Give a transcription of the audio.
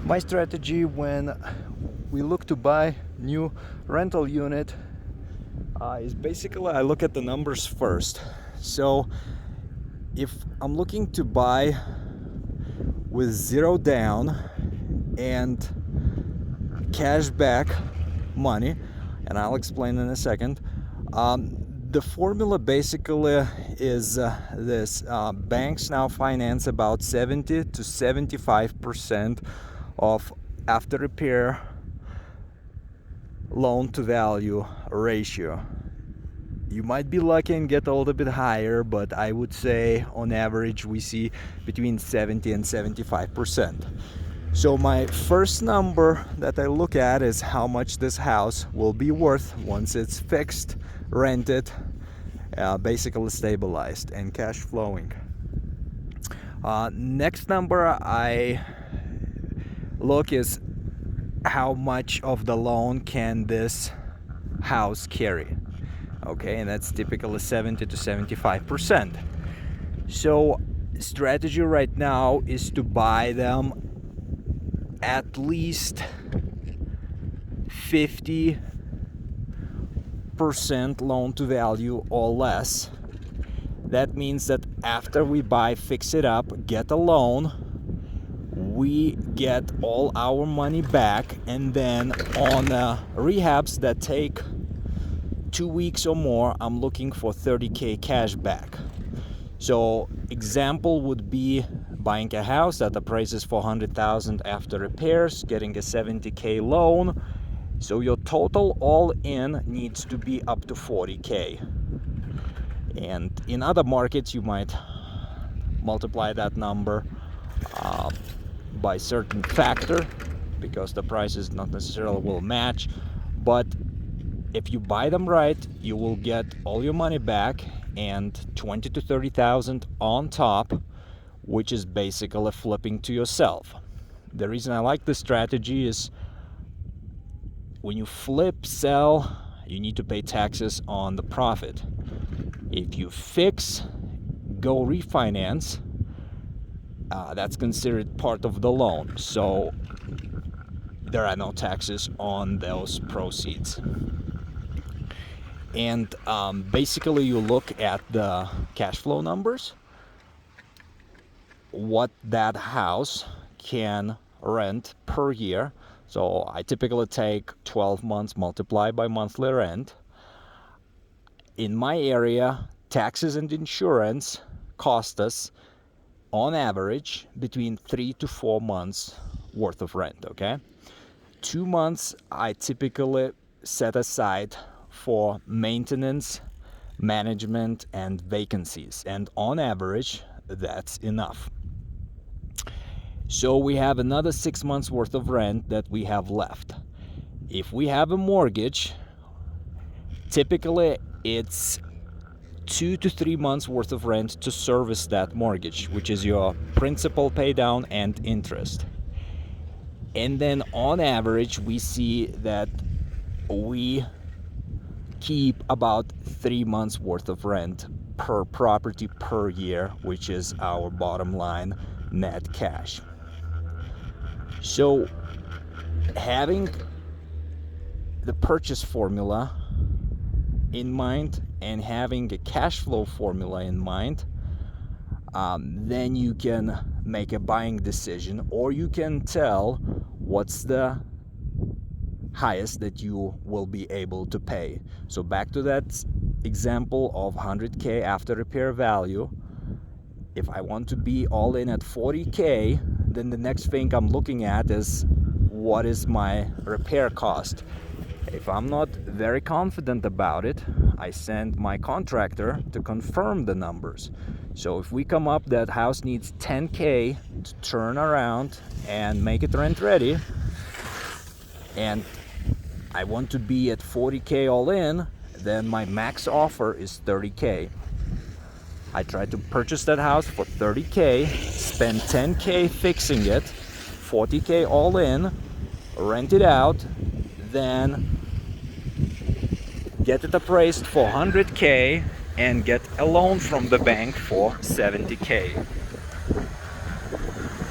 My strategy when we look to buy new rental unit is basically I look at the numbers first. So if I'm looking to buy with zero down and cash back money, and I'll explain in a second, the formula basically is this. Banks now finance about 70 to 75% of after repair loan to value ratio. You might be lucky and get a little bit higher, but I would say on average we see between 70 and 75%. So my first number that I look at is how much this house will be worth once it's fixed, rented, basically stabilized and cash flowing. Next number I look is how much of the loan can this house carry. Okay, and that's typically 70 to 75%. So strategy right now is to buy them at least 50% loan to value or less. That means that after we buy, fix it up, get a loan, we get all our money back, and then on rehabs that take 2 weeks or more, I'm looking for 30K cash back. So example would be buying a house that appraises for 100,000 after repairs, getting a 70K loan. So your total all in needs to be up to 40K. And in other markets, you might multiply that number by certain factor, because the prices not necessarily will match. But if you buy them right, you will get all your money back and 20 to 30,000 on top, which is basically flipping to yourself. The reason I like this strategy is when you flip, sell, you need to pay taxes on the profit. If you fix, go refinance, that's considered part of the loan. So there are no taxes on those proceeds. And basically you look at the cash flow numbers, what that house can rent per year. So I typically take 12 months, multiply by monthly rent. In my area, taxes and insurance cost us on average between 3 to 4 months worth of rent. Okay, 2 months I typically set aside for maintenance, management, and vacancies, and on average that's enough. So we have another 6 months worth of rent that we have left. If we have a mortgage, typically it's 2 to 3 months worth of rent to service that mortgage, which is your principal pay down and interest. And then on average we see that we keep about 3 months worth of rent per property per year, which is our bottom line net cash. So having the purchase formula in mind and having a cash flow formula in mind, then you can make a buying decision, or you can tell what's the highest that you will be able to pay. So back to that example of 100K after repair value, if I want to be all in at 40K, then the next thing I'm looking at is what is my repair cost. If I'm not very confident about it, I send my contractor to confirm the numbers. So if we come up that house needs 10K to turn around and make it rent ready, and I want to be at 40K all in, then my max offer is 30K. I try to purchase that house for 30K, spend 10K fixing it, 40K all in, rent it out, then get it appraised for 100K and get a loan from the bank for 70K.